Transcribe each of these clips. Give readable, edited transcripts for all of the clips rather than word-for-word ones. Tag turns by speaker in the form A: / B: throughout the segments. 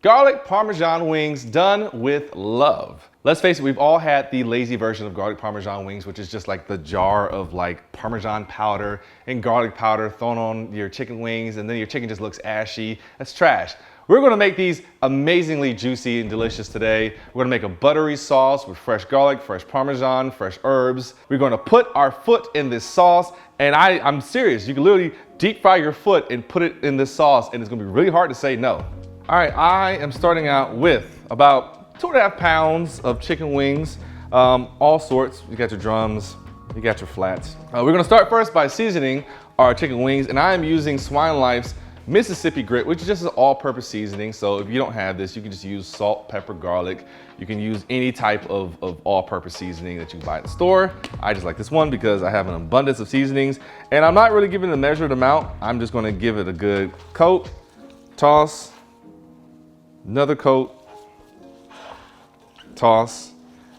A: Garlic Parmesan wings done with love. Let's face it, we've all had the lazy version of garlic Parmesan wings, which is just like the jar of like Parmesan powder and garlic powder thrown on your chicken wings, and then your chicken just looks ashy. That's trash. We're gonna make these amazingly juicy and delicious today. We're gonna make a buttery sauce with fresh garlic, fresh Parmesan, fresh herbs. We're gonna put our foot in this sauce, and I'm serious, you can literally deep fry your foot and put it in this sauce, and it's gonna be really hard to say no. All right, I am starting out with about 2.5 pounds of chicken wings, all sorts. You got your drums, you got your flats. We're gonna start first by seasoning our chicken wings, and I am using Swine Life's Mississippi Grit, which is just an all-purpose seasoning. So if you don't have this, you can just use salt, pepper, garlic. You can use any type of all-purpose seasoning that you can buy at the store. I just like this one because I have an abundance of seasonings, and I'm not really giving a measured amount. I'm just gonna give it a good coat, toss, another coat, toss.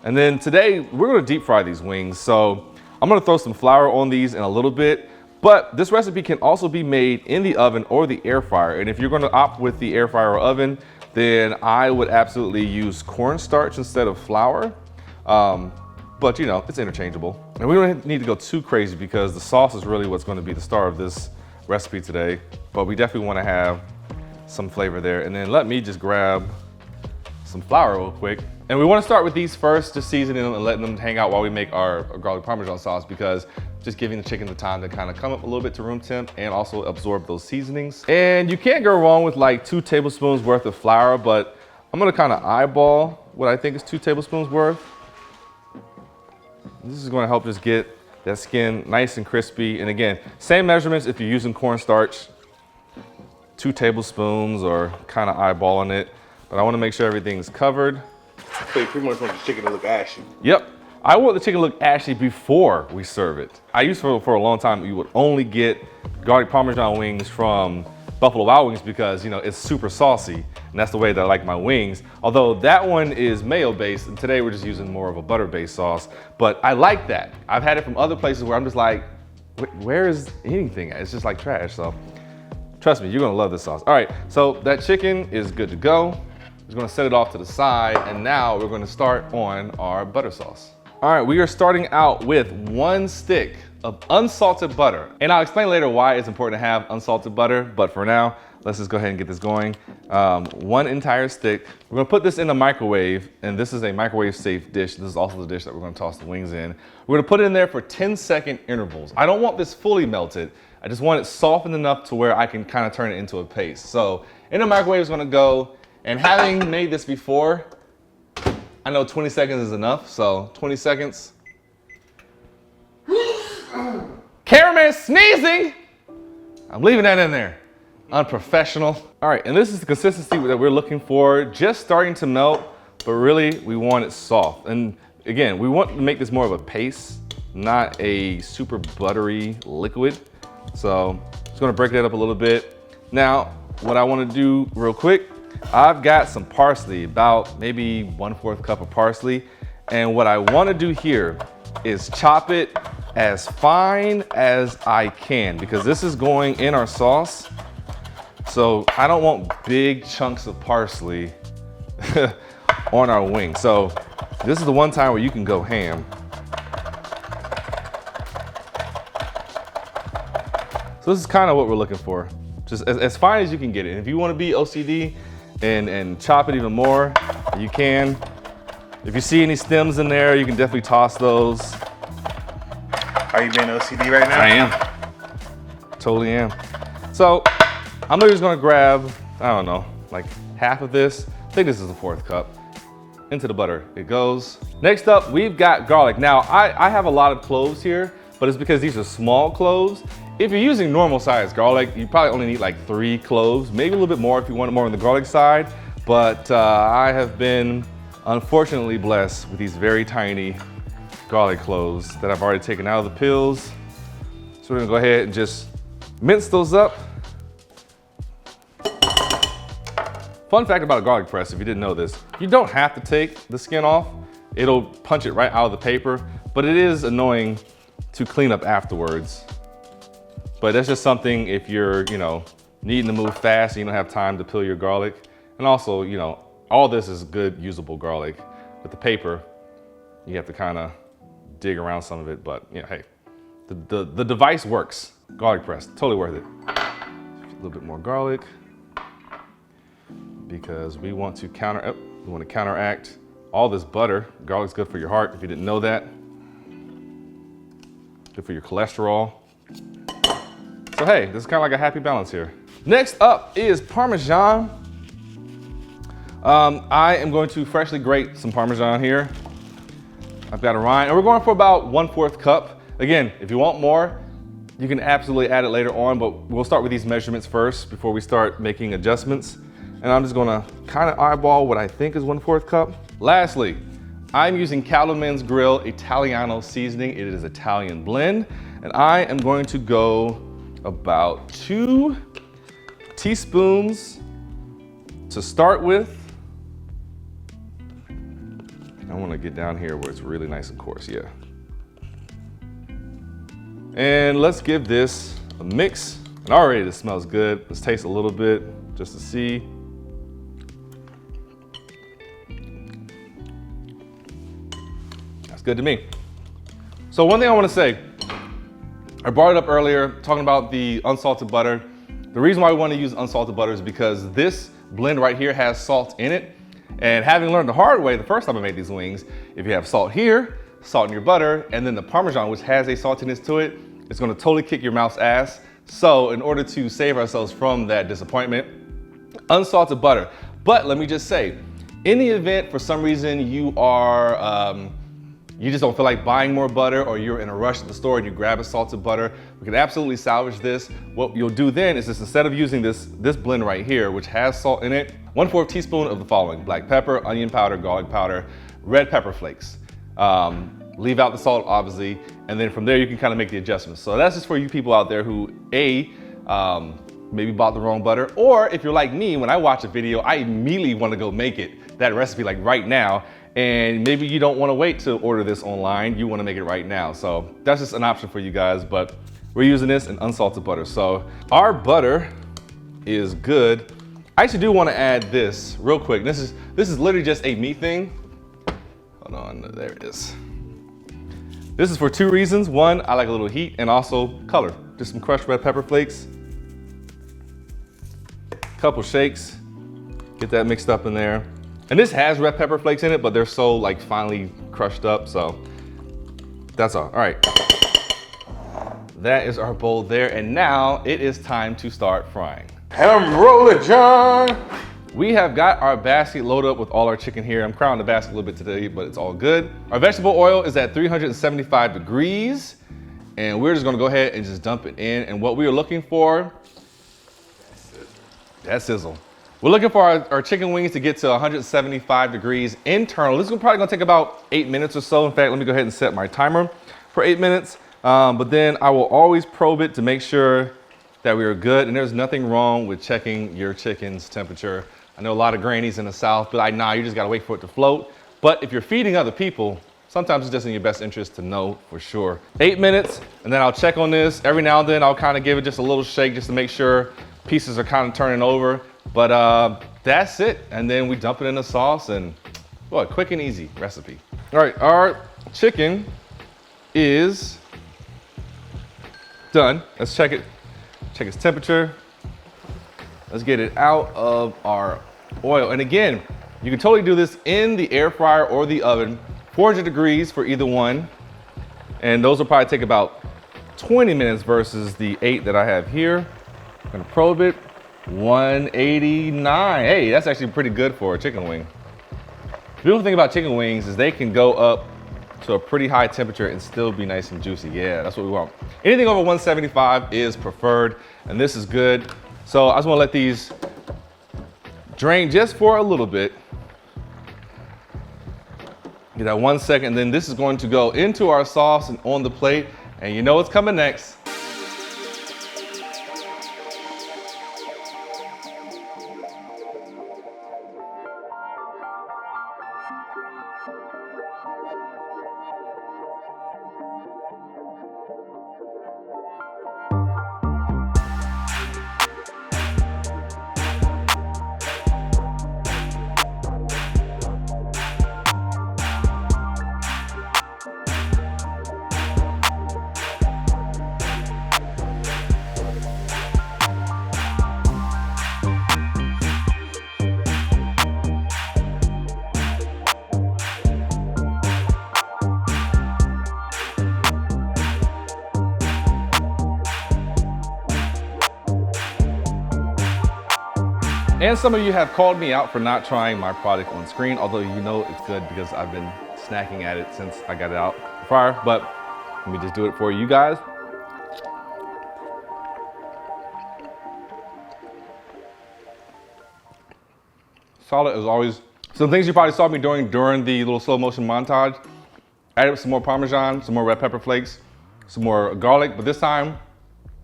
A: And then today we're gonna deep fry these wings. So I'm gonna throw some flour on these in a little bit, but this recipe can also be made in the oven or the air fryer. And if you're gonna opt with the air fryer or oven, then I would absolutely use cornstarch instead of flour. But you know, it's interchangeable. And we don't need to go too crazy because the sauce is really what's gonna be the star of this recipe today. But we definitely wanna have some flavor there. And then let me just grab some flour real quick. And we want to start with these first, just seasoning them and letting them hang out while we make our garlic Parmesan sauce, because just giving the chicken the time to kind of come up a little bit to room temp and also absorb those seasonings. And you can't go wrong with like 2 tablespoons worth of flour, but I'm gonna kind of eyeball what I think is 2 tablespoons worth. This is gonna help just get that skin nice and crispy. And again, same measurements if you're using cornstarch. 2 tablespoons or kind of eyeballing it, but I want to make sure everything's covered.
B: So you pretty much want the chicken to look ashy.
A: Yep, I want the chicken to look ashy before we serve it. I used for a long time, you would only get garlic Parmesan wings from Buffalo Wild Wings because, you know, it's super saucy, and that's the way that I like my wings. Although that one is mayo based, and today we're just using more of a butter based sauce, but I like that. I've had it from other places where I'm just like, where is anything at? It's just like trash. So trust me, you're gonna love this sauce. All right, so that chicken is good to go. Just gonna set it off to the side, and now we're gonna start on our butter sauce. All right, we are starting out with 1 stick of unsalted butter. And I'll explain later why it's important to have unsalted butter, but for now, let's just go ahead and get this going. 1 entire stick. We're gonna put this in the microwave, and this is a microwave safe dish. This is also the dish that we're gonna toss the wings in. We're gonna put it in there for 10-second intervals. I don't want this fully melted. I just want it softened enough to where I can kind of turn it into a paste. So in the microwave is gonna go, and having made this before, I know 20 seconds is enough, so 20 seconds. Cameraman sneezing! I'm leaving that in there. Unprofessional. All right, and this is the consistency that we're looking for, just starting to melt, but really we want it soft. And again, we want to make this more of a paste, not a super buttery liquid. So just gonna break that up a little bit. Now, what I wanna do real quick, I've got some parsley, about maybe 1/4 cup of parsley. And what I wanna do here is chop it as fine as I can, because this is going in our sauce. So I don't want big chunks of parsley on our wing. So this is the one time where you can go ham. So this is kind of what we're looking for. Just as fine as you can get it. And if you want to be OCD and chop it even more, you can. If you see any stems in there, you can definitely toss those.
B: Are you being OCD right now?
A: I am. Totally am. So I'm just gonna grab, I don't know, like half of this. I think this is the 4th cup. Into the butter it goes. Next up, we've got garlic. Now, I have a lot of cloves here, but it's because these are small cloves. If you're using normal sized garlic, you probably only need like 3 cloves, maybe a little bit more if you want it more on the garlic side. But I have been unfortunately blessed with these very tiny garlic cloves that I've already taken out of the peels. So we're gonna go ahead and just mince those up. Fun fact about a garlic press, if you didn't know this, you don't have to take the skin off. It'll punch it right out of the paper, but it is annoying to clean up afterwards. But that's just something if you're, you know, needing to move fast and you don't have time to peel your garlic. And also, you know, all this is good usable garlic. With the paper, you have to kind of dig around some of it, but you know, hey, the device works. Garlic press, totally worth it. A little bit more garlic because we want to counteract all this butter. Garlic's good for your heart if you didn't know that. Good for your cholesterol. So hey, this is kind of like a happy balance here. Next up is Parmesan. I am going to freshly grate some Parmesan here. I've got a rind, and we're going for about 1/4 cup. Again, if you want more, you can absolutely add it later on, but we'll start with these measurements first before we start making adjustments. And I'm just gonna kind of eyeball what I think is 1/4 cup. Lastly, I'm using Cattleman's Grill Italiano seasoning. It is Italian blend, and I am going to go about 2 teaspoons to start with. I want to get down here where it's really nice and coarse, yeah. And let's give this a mix. And already this smells good. Let's taste a little bit just to see. That's good to me. So one thing I want to say, I brought it up earlier talking about the unsalted butter. The reason why we want to use unsalted butter is because this blend right here has salt in it. And having learned the hard way the first time I made these wings, if you have salt here, salt in your butter, and then the Parmesan, which has a saltiness to it, it's gonna totally kick your mouth's ass. So in order to save ourselves from that disappointment, unsalted butter. But let me just say, in the event for some reason you are, you just don't feel like buying more butter, or you're in a rush at the store and you grab a salted butter, we can absolutely salvage this. What you'll do then is just, instead of using this blend right here, which has salt in it, 1/4 teaspoon of the following: black pepper, onion powder, garlic powder, red pepper flakes. Leave out the salt, obviously, and then from there you can kind of make the adjustments. So that's just for you people out there who maybe bought the wrong butter, or if you're like me, when I watch a video, I immediately want to go make that recipe like right now. And maybe you don't want to wait to order this online, you want to make it right now. So that's just an option for you guys, but we're using this in unsalted butter. So our butter is good. I actually do want to add this real quick. This is literally just a meat thing. Hold on, there it is. This is for 2 reasons. One, I like a little heat, and also color. Just some crushed red pepper flakes. Couple shakes, get that mixed up in there. And this has red pepper flakes in it, but they're so like finely crushed up, so that's all. All right, that is our bowl there, and now it is time to start frying.
B: Ham roller, John.
A: We have got our basket loaded up with all our chicken here. I'm crowding the basket a little bit today, but it's all good. Our vegetable oil is at 375 degrees, and we're just gonna go ahead and just dump it in. And what we are looking for, that sizzle. We're looking for our chicken wings to get to 175 degrees internal. This is probably gonna take about 8 minutes or so. In fact, let me go ahead and set my timer for 8 minutes. But then I will always probe it to make sure that we are good. And there's nothing wrong with checking your chicken's temperature. I know a lot of grannies in the South be like, nah, you just gotta wait for it to float. But if you're feeding other people, sometimes it's just in your best interest to know for sure. 8 minutes, and then I'll check on this. Every now and then I'll kind of give it just a little shake just to make sure pieces are kind of turning over. But that's it. And then we dump it in the sauce, and boy, quick and easy recipe. All right, our chicken is done. Let's check it. Check its temperature. Let's get it out of our oil. And again, you can totally do this in the air fryer or the oven, 400 degrees for either one. And those will probably take about 20 minutes versus the 8 that I have here. I'm gonna probe it. 189. Hey, that's actually pretty good for a chicken wing. The beautiful thing about chicken wings is they can go up to a pretty high temperature and still be nice and juicy. Yeah, that's what we want. Anything over 175 is preferred, and this is good. So I just wanna let these drain just for a little bit. Get that 1 second, then this is going to go into our sauce and on the plate, and you know what's coming next. And some of you have called me out for not trying my product on screen, although you know it's good because I've been snacking at it since I got it out the fryer, but let me just do it for you guys. Solid as always. Some things you probably saw me doing during the little slow motion montage. Added some more Parmesan, some more red pepper flakes, some more garlic, but this time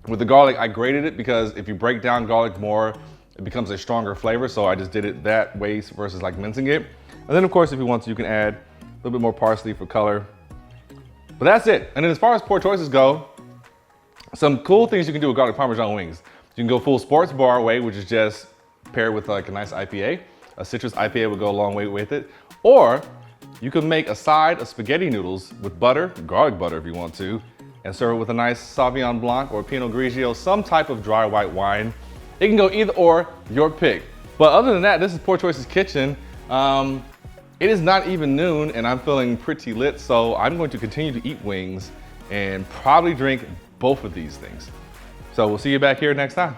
A: with the garlic, I grated it because if you break down garlic more, it becomes a stronger flavor. So I just did it that way versus like mincing it. And then of course, if you want to, you can add a little bit more parsley for color. But that's it. And then as far as pour choices go, some cool things you can do with garlic Parmesan wings. You can go full sports bar way, which is just paired with like a nice IPA. A citrus IPA would go a long way with it. Or you can make a side of spaghetti noodles with butter, garlic butter if you want to, and serve it with a nice Sauvignon Blanc or Pinot Grigio, some type of dry white wine. It can go either or, your pick. But other than that, this is Poor Choices Kitchen. It is not even noon and I'm feeling pretty lit, so I'm going to continue to eat wings and probably drink both of these things. So we'll see you back here next time.